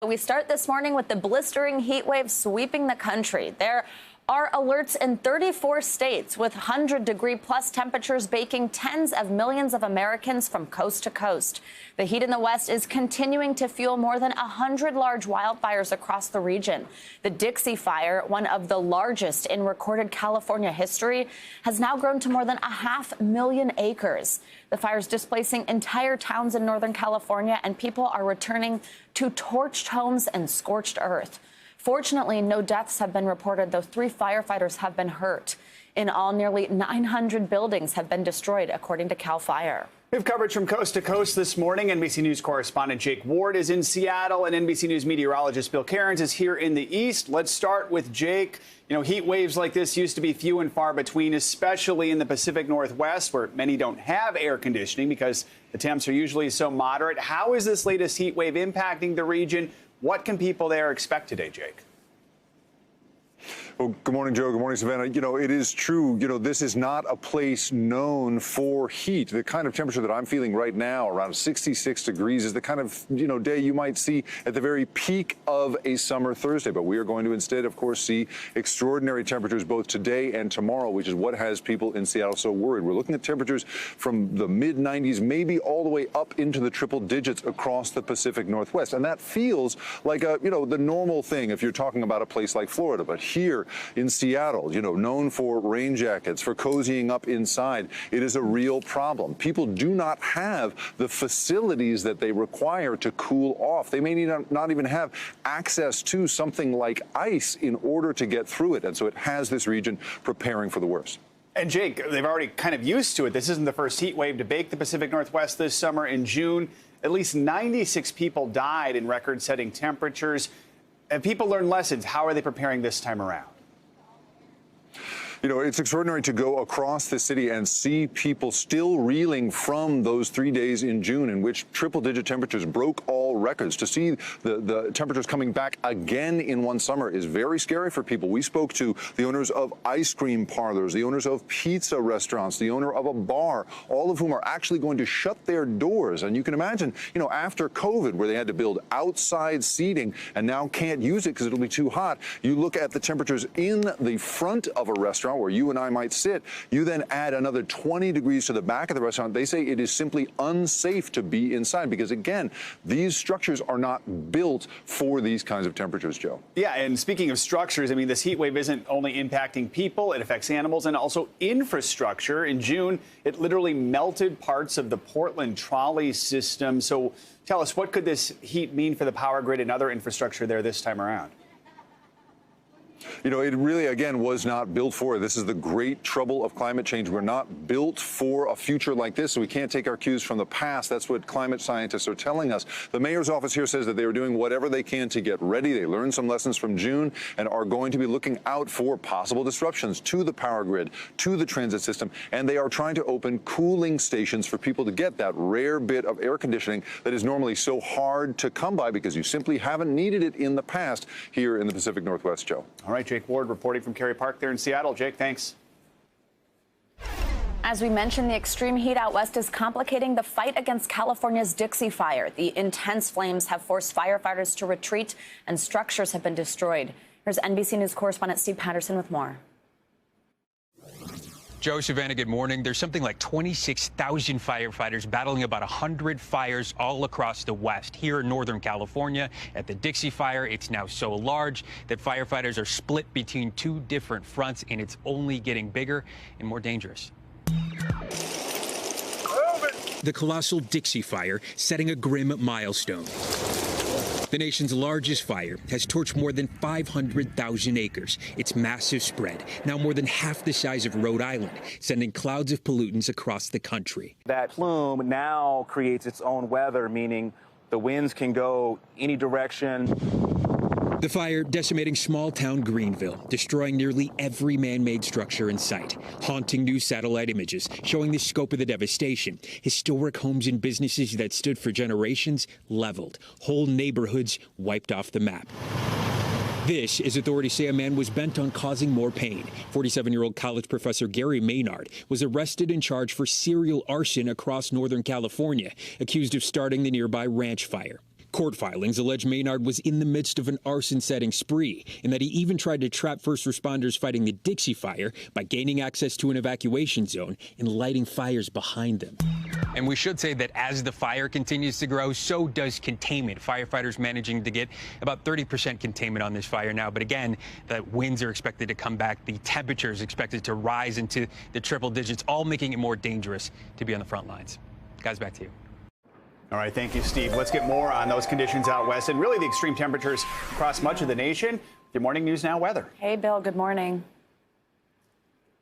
We start this morning with the blistering heat wave sweeping the country. There are alerts in 34 states with 100-degree-plus temperatures baking tens of millions of Americans from coast to coast. The heat in the West is continuing to fuel more than 100 large wildfires across the region. The Dixie fire, one of the largest in recorded California history, has now grown to more than 500,000 acres. The fire is displacing entire towns in Northern California, and people are returning to torched homes and scorched earth. Fortunately, no deaths have been reported, though 3 firefighters have been hurt. In all, nearly 900 buildings have been destroyed, according to CAL FIRE. We have coverage from coast to coast this morning. NBC News correspondent Jake Ward is in Seattle, and NBC News meteorologist Bill Cairns is here in the East. Let's start with Jake. You know, heat waves like this used to be few and far between, especially in the Pacific Northwest, where many don't have air conditioning because the temps are usually so moderate. How is this latest heat wave impacting the region? What can people there expect today, Jake? Well, good morning, Joe. Good morning, Savannah. You know, it is true. You know, this is not a place known for heat. The kind of temperature that I'm feeling right now, around 66 degrees, is the kind of, day you might see at the very peak of a summer Thursday. But we are going to instead, of course, see extraordinary temperatures both today and tomorrow, which is what has people in Seattle so worried. We're looking at temperatures from the mid-90s, maybe all the way up into the triple digits across the Pacific Northwest. And that feels like the normal thing if you're talking about a place like Florida. But here in Seattle, known for rain jackets, for cozying up inside, it is a real problem. People do not have the facilities that they require to cool off. They may not even have access to something like ice in order to get through it. And so it has this region preparing for the worst. And Jake, they've already kind of used to it. This isn't the first heat wave to bake the Pacific Northwest this summer. In June, at least 96 people died in record-setting temperatures. And people learn lessons. How are they preparing this time around? It's extraordinary to go across the city and see people still reeling from those 3 days in June in which triple-digit temperatures broke all records. To see the temperatures coming back again in one summer is very scary for people. We spoke to the owners of ice cream parlors, the owners of pizza restaurants, the owner of a bar, all of whom are actually going to shut their doors. And you can imagine, after COVID, where they had to build outside seating and now can't use it because it'll be too hot, you look at the temperatures in the front of a restaurant where you and I might sit, you then add another 20 degrees to the back of the restaurant. They say it is simply unsafe to be inside because, again, these structures are not built for these kinds of temperatures, Joe. Yeah, and speaking of structures, I mean, this heat wave isn't only impacting people, it affects animals and also infrastructure. In June, it literally melted parts of the Portland trolley system. So tell us, what could this heat mean for the power grid and other infrastructure there this time around? It really, again, was not built for it. This is the great trouble of climate change. We're not built for a future like this, so we can't take our cues from the past. That's what climate scientists are telling us. The mayor's office here says that they are doing whatever they can to get ready. They learned some lessons from June and are going to be looking out for possible disruptions to the power grid, to the transit system, and they are trying to open cooling stations for people to get that rare bit of air conditioning that is normally so hard to come by because you simply haven't needed it in the past here in the Pacific Northwest, Joe. All right, Jake Ward reporting from Kerry Park there in Seattle. Jake, thanks. As we mentioned, the extreme heat out west is complicating the fight against California's Dixie fire. The intense flames have forced firefighters to retreat and structures have been destroyed. Here's NBC News correspondent Steve Patterson with more. Joe, Savannah, good morning. There's something like 26,000 firefighters battling about 100 fires all across the West. Here in Northern California, at the Dixie fire, it's now so large that firefighters are split between 2 different fronts, and it's only getting bigger and more dangerous. The colossal Dixie fire setting a grim milestone. The nation's largest fire has torched more than 500,000 acres. Its massive spread, now more than half the size of Rhode Island, sending clouds of pollutants across the country. That plume now creates its own weather, meaning the winds can go any direction. The fire decimating small-town Greenville, destroying nearly every man-made structure in sight. Haunting new satellite images showing the scope of the devastation. Historic homes and businesses that stood for generations leveled. Whole neighborhoods wiped off the map. This, as authorities say, a man was bent on causing more pain. 47-year-old college professor Gary Maynard was arrested and charged for serial arson across Northern California, accused of starting the nearby ranch fire. Court filings allege Maynard was in the midst of an arson-setting spree, and that he even tried to trap first responders fighting the Dixie fire by gaining access to an evacuation zone and lighting fires behind them. And we should say that as the fire continues to grow, so does containment. Firefighters managing to get about 30% containment on this fire now. But again, the winds are expected to come back. The temperature is expected to rise into the triple digits, all making it more dangerous to be on the front lines. Guys, back to you. All right, thank you, Steve. Let's get more on those conditions out west and really the extreme temperatures across much of the nation. Your Morning News Now weather. Hey, Bill, good morning.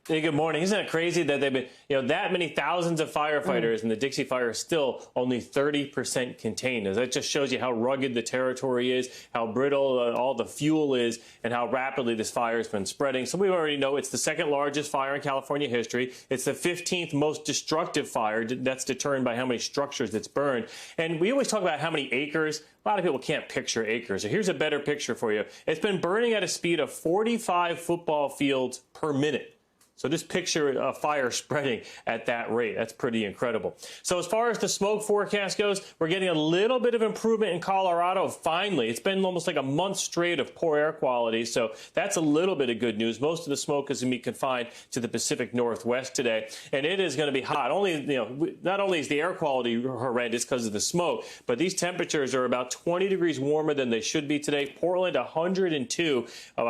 Hey, good morning. Isn't it crazy that they've been, that many thousands of firefighters and the Dixie fire is still only 30% contained? That just shows you how rugged the territory is, how brittle all the fuel is, and how rapidly this fire has been spreading. So we already know it's the second largest fire in California history. It's the 15th most destructive fire. That's determined by how many structures it's burned. And we always talk about how many acres. A lot of people can't picture acres. So here's a better picture for you. It's been burning at a speed of 45 football fields per minute. So just picture a fire spreading at that rate. That's pretty incredible. So as far as the smoke forecast goes, we're getting a little bit of improvement in Colorado. Finally, it's been almost like a month straight of poor air quality. So that's a little bit of good news. Most of the smoke is going to be confined to the Pacific Northwest today. And it is going to be hot. Not only is the air quality horrendous because of the smoke, but these temperatures are about 20 degrees warmer than they should be today. Portland, 102.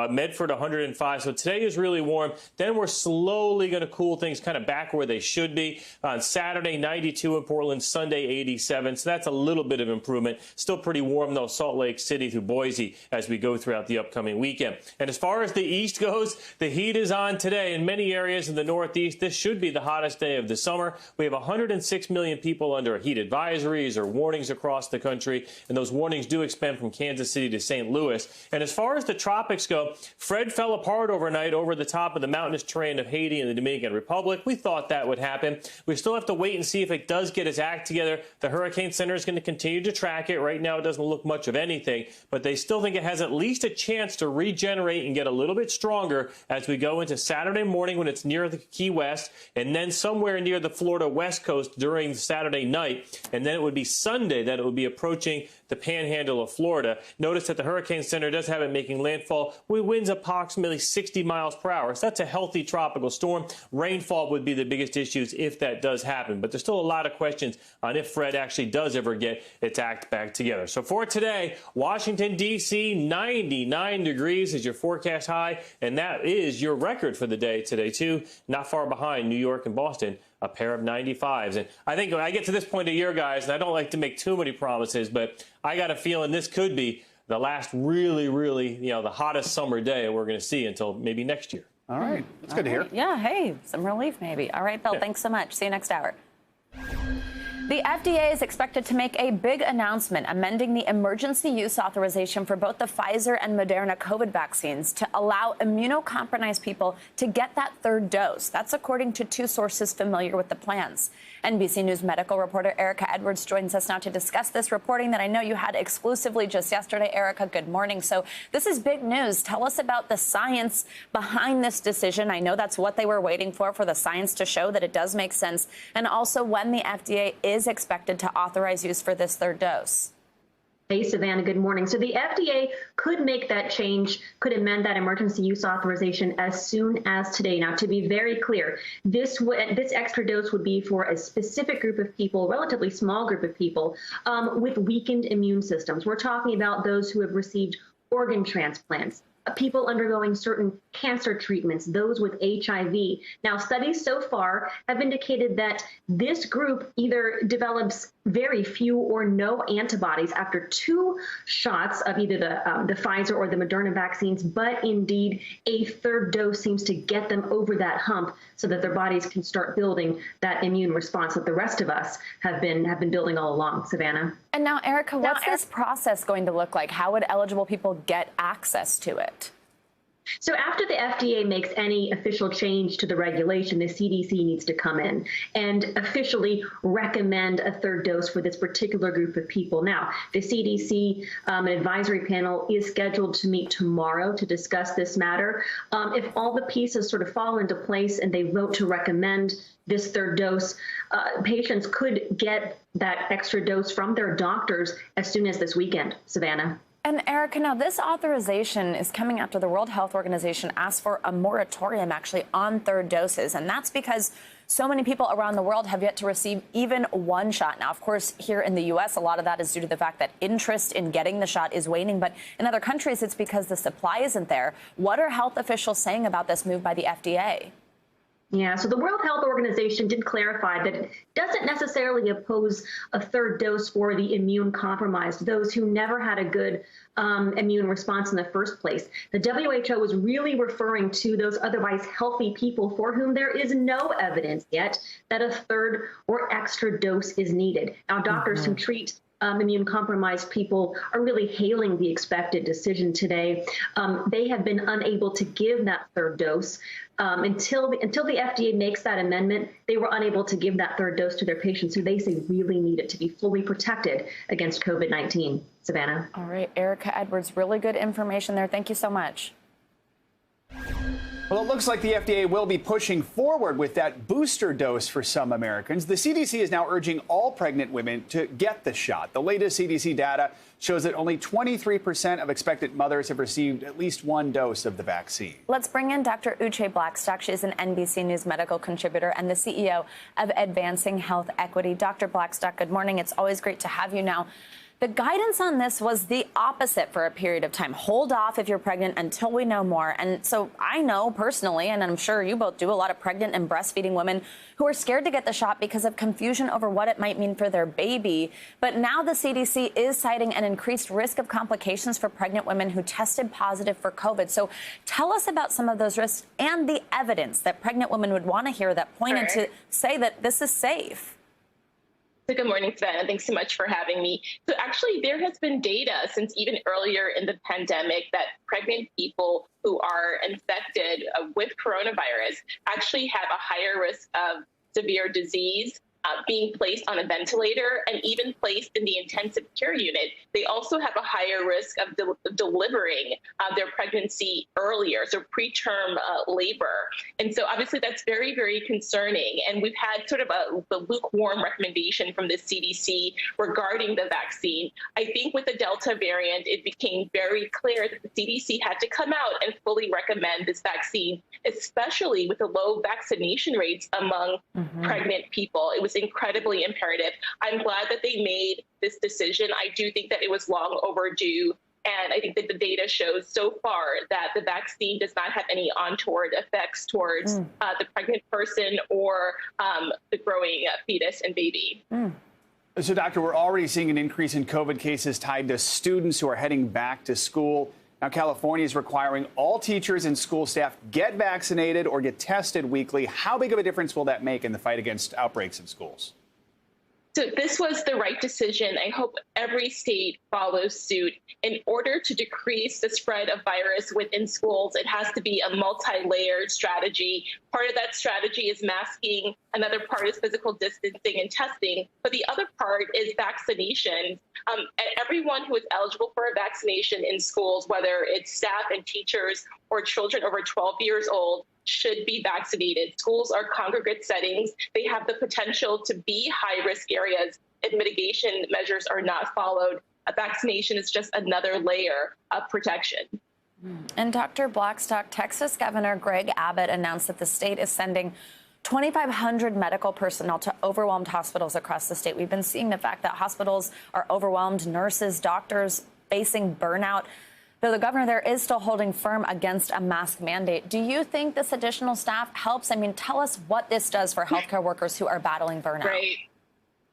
Medford, 105. So today is really warm. Then we're slowly going to cool things kind of back where they should be. On Saturday, 92 in Portland, Sunday, 87. So that's a little bit of improvement. Still pretty warm, though, Salt Lake City through Boise as we go throughout the upcoming weekend. And as far as the east goes, the heat is on today in many areas in the Northeast. This should be the hottest day of the summer. We have 106 million people under heat advisories or warnings across the country, and those warnings do expand from Kansas City to St. Louis. And as far as the tropics go, Fred fell apart overnight over the top of the mountainous terrain of Haiti and the Dominican Republic. We thought that would happen. We still have to wait and see if it does get its act together. The Hurricane Center is going to continue to track it. Right now, it doesn't look much of anything, but they still think it has at least a chance to regenerate and get a little bit stronger as we go into Saturday morning when it's near the Key West, and then somewhere near the Florida West Coast during Saturday night. And then it would be Sunday that it would be approaching the panhandle of Florida. Notice that the Hurricane Center does have it making landfall with winds approximately 60 miles per hour. So that's a healthy tropical storm. Rainfall would be the biggest issues if that does happen. But there's still a lot of questions on if Fred actually does ever get its act back together. So for today, Washington, D.C., 99 degrees is your forecast high. And that is your record for the day today, too. Not far behind New York and Boston, a pair of 95s. And I think when I get to this point of year, guys, and I don't like to make too many promises, but I got a feeling this could be the last really, the hottest summer day we're going to see until maybe next year. All right. That's good to hear. Yeah, hey, some relief maybe. All right, Bill, thanks so much. See you next hour. The FDA is expected to make a big announcement amending the emergency use authorization for both the Pfizer and Moderna COVID vaccines to allow immunocompromised people to get that third dose. That's according to two sources familiar with the plans. NBC News medical reporter Erica Edwards joins us now to discuss this reporting that I know you had exclusively just yesterday. Erica, good morning. So this is big news. Tell us about the science behind this decision. I know that's what they were waiting for the science to show that it does make sense, and also when the FDA is expected to authorize use for this third dose. Hey, Savannah, good morning. So the FDA could make that change, could amend that emergency use authorization as soon as today. Now, to be very clear, this extra dose would be for a specific group of people, relatively small group of people with weakened immune systems. We're talking about those who have received organ transplants, people undergoing certain cancer treatments, those with HIV. Now, studies so far have indicated that this group either develops very few or no antibodies after 2 shots of either the Pfizer or the Moderna vaccines, but indeed a third dose seems to get them over that hump so that their bodies can start building that immune response that the rest of us have been building all along. Savannah. And now, Erica, what's this process going to look like? How would eligible people get access to it? So after the FDA makes any official change to the regulation, the CDC needs to come in and officially recommend a third dose for this particular group of people. Now, the CDC advisory panel is scheduled to meet tomorrow to discuss this matter. If all the pieces sort of fall into place and they vote to recommend this third dose, patients could get that extra dose from their doctors as soon as this weekend. Savannah. And Erica, now this authorization is coming after the World Health Organization asked for a moratorium actually on third doses. And that's because so many people around the world have yet to receive even one shot. Now, of course, here in the U.S., a lot of that is due to the fact that interest in getting the shot is waning. But in other countries, it's because the supply isn't there. What are health officials saying about this move by the FDA? Yeah, so the World Health Organization did clarify that it doesn't necessarily oppose a third dose for the immune-compromised, those who never had a good immune response in the first place. The WHO was really referring to those otherwise healthy people for whom there is no evidence yet that a third or extra dose is needed. Now, doctors who treat immune-compromised people are really hailing the expected decision today. They have been unable to give that third dose. Until the FDA makes that amendment, they were unable to give that third dose to their patients who they say really need it to be fully protected against COVID-19. Savannah. All right, Erica Edwards, really good information there. Thank you so much. Well, it looks like the FDA will be pushing forward with that booster dose for some Americans. The CDC is now urging all pregnant women to get the shot. The latest CDC data shows that only 23% of expectant mothers have received at least one dose of the vaccine. Let's bring in Dr. Uche Blackstock. She's an NBC News medical contributor and the CEO of Advancing Health Equity. Dr. Blackstock, good morning. It's always great to have you now. The guidance on this was the opposite for a period of time. Hold off if you're pregnant until we know more. And so I know personally, and I'm sure you both do, a lot of pregnant and breastfeeding women who are scared to get the shot because of confusion over what it might mean for their baby. But now the CDC is citing an increased risk of complications for pregnant women who tested positive for COVID. So tell us about some of those risks and the evidence that pregnant women would want to hear that pointed to say that this is safe. So good morning, Savannah. Thanks so much for having me. So actually, there has been data since even earlier in the pandemic that pregnant people who are infected with coronavirus actually have a higher risk of severe disease, being placed on a ventilator, and even placed in the intensive care unit. They also have a higher risk of delivering their pregnancy earlier, so preterm labor. And so obviously that's very, very concerning. And we've had sort of the lukewarm recommendation from the CDC regarding the vaccine. I think with the Delta variant, it became very clear that the CDC had to come out and fully recommend this vaccine, especially with the low vaccination rates among pregnant people. It was incredibly imperative. I'm glad that they made this decision. I do think that it was long overdue. And I think that the data shows so far that the vaccine does not have any untoward effects towards the pregnant person or the growing fetus and baby. So, Doctor, we're already seeing an increase in COVID cases tied to students who are heading back to school. Now, California is requiring all teachers and school staff get vaccinated or get tested weekly. How big of a difference will that make in the fight against outbreaks in schools? So this was the right decision. I hope every state follows suit. In order to decrease the spread of virus within schools, it has to be a multi-layered strategy. Part of that strategy is masking. Another part is physical distancing and testing. But the other part is vaccinations. And everyone who is eligible for a vaccination in schools, whether it's staff and teachers or children over 12 years old, should be vaccinated. Schools are congregate settings. They have the potential to be high-risk areas if mitigation measures are not followed. A vaccination is just another layer of protection. And Dr. Blackstock, Texas Governor Greg Abbott announced that the state is sending 2,500 medical personnel to overwhelmed hospitals across the state. We've been seeing the fact that hospitals are overwhelmed, nurses, doctors facing burnout. Though the governor there is still holding firm against a mask mandate. Do you think this additional staff helps? I mean, tell us what this does for healthcare workers who are battling burnout. Right.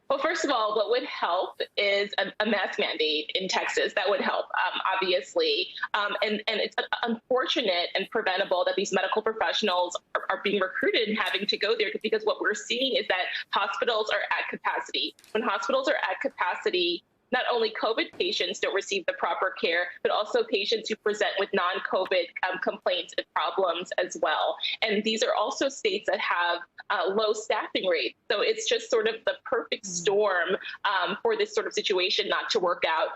Well, first of all, what would help is a mask mandate in Texas. That would help, obviously. And it's unfortunate and preventable that these medical professionals are being recruited and having to go there, because what we're seeing is that hospitals are at capacity. When hospitals are at capacity, not only COVID patients don't receive the proper care, but also patients who present with non-COVID complaints and problems as well. And these are also states that have low staffing rates. So it's just sort of the perfect storm for this sort of situation not to work out.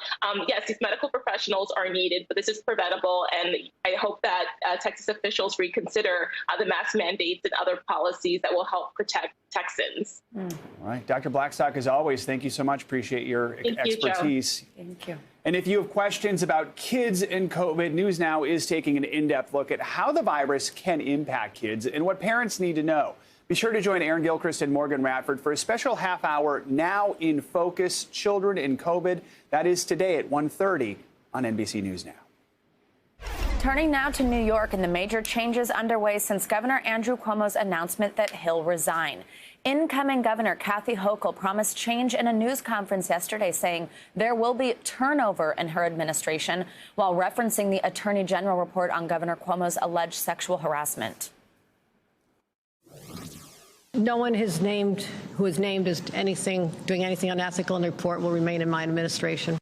Yes, these medical professionals are needed, but this is preventable. And I hope that Texas officials reconsider the mask mandates and other policies that will help protect Texans. All right. Dr. Blackstock, as always, thank you so much. Appreciate your expertise. Thank you. And if you have questions about kids and COVID, News Now is taking an in-depth look at how the virus can impact kids and what parents need to know. Be sure to join Aaron Gilchrist and Morgan Radford for a special half-hour Now in Focus, Children in COVID. That is today at 1:30 on NBC News Now. Turning now to New York and the major changes underway since Governor Andrew Cuomo's announcement that he'll resign. Incoming Governor Kathy Hochul promised change in a news conference yesterday, saying there will be turnover in her administration, while referencing the Attorney General report on Governor Cuomo's alleged sexual harassment. No one who is named as doing anything unethical in the report will remain in my administration.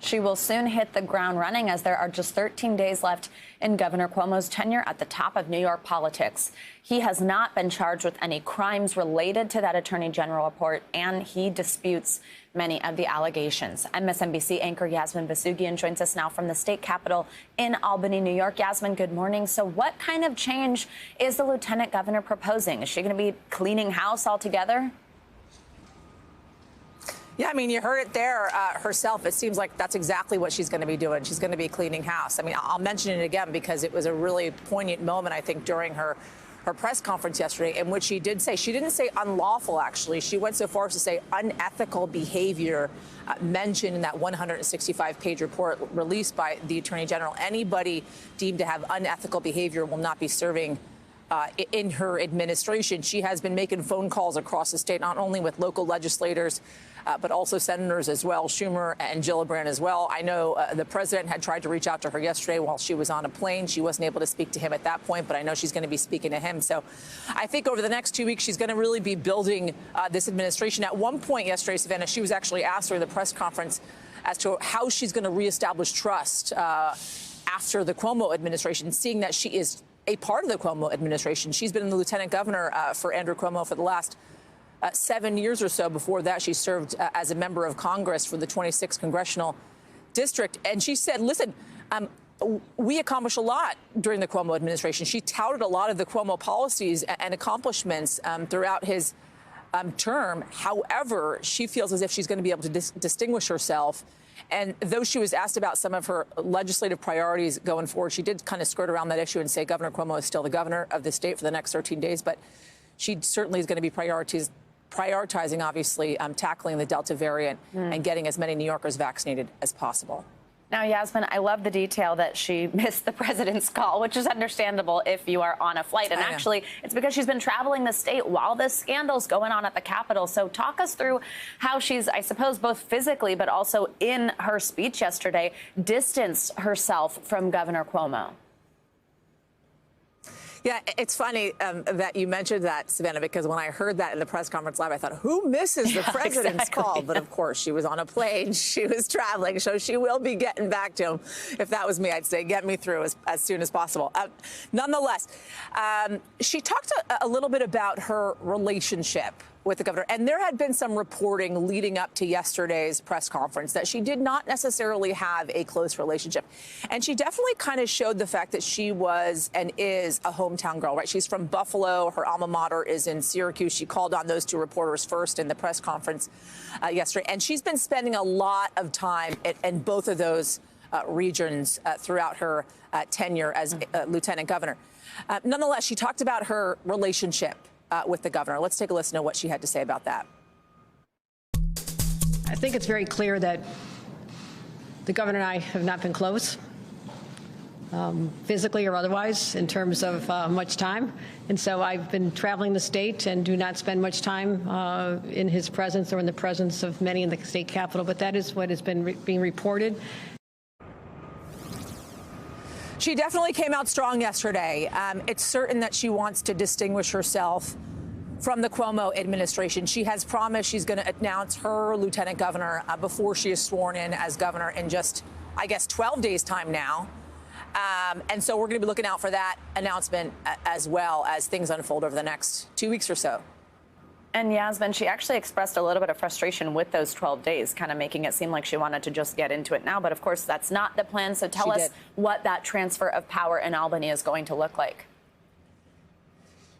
She will soon hit the ground running, as there are just 13 days left in Governor Cuomo's tenure at the top of New York politics. He has not been charged with any crimes related to that Attorney General report, and he disputes many of the allegations. MSNBC anchor Yasmin Basugian joins us now from the state capitol in Albany, New York. Yasmin, good morning. So what kind of change is the lieutenant governor proposing? Is she going to be cleaning house altogether? Yeah, I mean, you heard it there herself. It seems like that's exactly what she's going to be doing. She's going to be cleaning house. I mean, I'll mention it again because it was a really poignant moment, I think, during her press conference yesterday, in which she didn't say unlawful, actually. She went so far as to say unethical behavior mentioned in that 165-page report released by the Attorney General. Anybody deemed to have unethical behavior will not be serving in her administration. She has been making phone calls across the state, not only with local legislators, but also senators as well, Schumer and Gillibrand as well. I know the president had tried to reach out to her yesterday while she was on a plane. She wasn't able to speak to him at that point, but I know she's going to be speaking to him. So I think over the next 2 weeks, she's going to really be building this administration. At one point yesterday, Savannah, she was actually asked during the press conference as to how she's going to reestablish trust after the Cuomo administration, seeing that she is a part of the Cuomo administration. She's been the lieutenant governor for Andrew Cuomo for the last 7 years or so. Before that, she served as a member of Congress for the 26th Congressional District. And she said, listen, we accomplished a lot during the Cuomo administration. She touted a lot of the Cuomo policies and accomplishments throughout his term. However, she feels as if she's going to be able to distinguish herself. And though she was asked about some of her legislative priorities going forward, she did kind of skirt around that issue and say Governor Cuomo is still the governor of the state for the next 13 days. But she certainly is going to be prioritizing, obviously, tackling the Delta variant and getting as many New Yorkers vaccinated as possible. Now, Yasmin, I love the detail that she missed the president's call, which is understandable if you are on a flight. And actually, it's because she's been traveling the state while this scandal's going on at the Capitol. So talk us through how she's, I suppose, both physically but also in her speech yesterday, distanced herself from Governor Cuomo. Yeah, it's funny that you mentioned that, Savannah, because when I heard that in the press conference live, I thought, who misses the president's call? But of course, she was on a plane. She was traveling. So she will be getting back to him. If that was me, I'd say get me through as soon as possible. Nonetheless, she talked a little bit about her relationship with the governor. And there had been some reporting leading up to yesterday's press conference that she did not necessarily have a close relationship. And she definitely kind of showed the fact that she was and is a hometown girl, right? She's from Buffalo. Her alma mater is in Syracuse. She called on those two reporters first in the press conference yesterday. And she's been spending a lot of time in both of those regions throughout her tenure as lieutenant governor. Nonetheless, she talked about her relationship with the governor. Let's take a listen to what she had to say about that. I think it's very clear that the governor and I have not been close, physically or otherwise, in terms of much time. And so I've been traveling the state and do not spend much time in his presence or in the presence of many in the state capitol. But that is what has been being reported. She definitely came out strong yesterday. It's certain that she wants to distinguish herself from the Cuomo administration. She has promised she's going to announce her lieutenant governor before she is sworn in as governor in just, I guess, 12 days' time now. And so we're going to be looking out for that announcement as well as things unfold over the next 2 weeks or so. And Yasmin, she actually expressed a little bit of frustration with those 12 days, kind of making it seem like she wanted to just get into it now. But of course, that's not the plan. So tell us what that transfer of power in Albany is going to look like.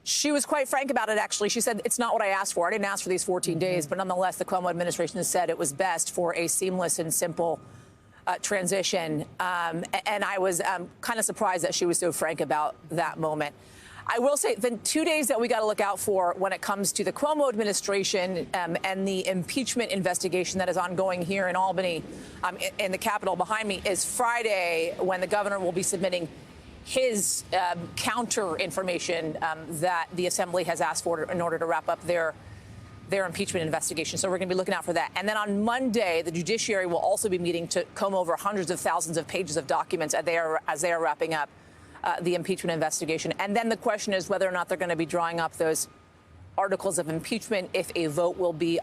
She was quite frank about it, actually. She said, it's not what I asked for. I didn't ask for these 14 days. But nonetheless, the Cuomo administration said it was best for a seamless and simple transition. And I was kind of surprised that she was so frank about that moment. I will say the 2 days that we got to look out for when it comes to the Cuomo administration and the impeachment investigation that is ongoing here in Albany, in the Capitol behind me, is Friday, when the governor will be submitting his counter information that the assembly has asked for in order to wrap up their impeachment investigation. So we're going to be looking out for that. And then on Monday, the judiciary will also be meeting to comb over hundreds of thousands of pages of documents as they are wrapping up the impeachment investigation. And then the question is whether or not they're going to be drawing up those articles of impeachment, if a vote will be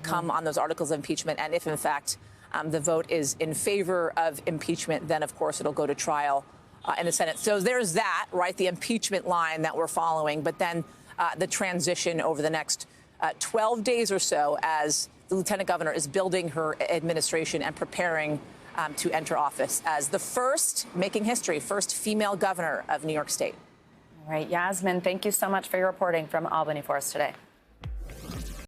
come on those articles of impeachment. And if, in fact, the vote is in favor of impeachment, then, of course, it'll go to trial in the Senate. So there's that, right, the impeachment line that we're following. But then the transition over the next 12 days or so as the lieutenant governor is building her administration and preparing to enter office as the first, making history, first female governor of New York State. All right, Yasmin, thank you so much for your reporting from Albany for us today.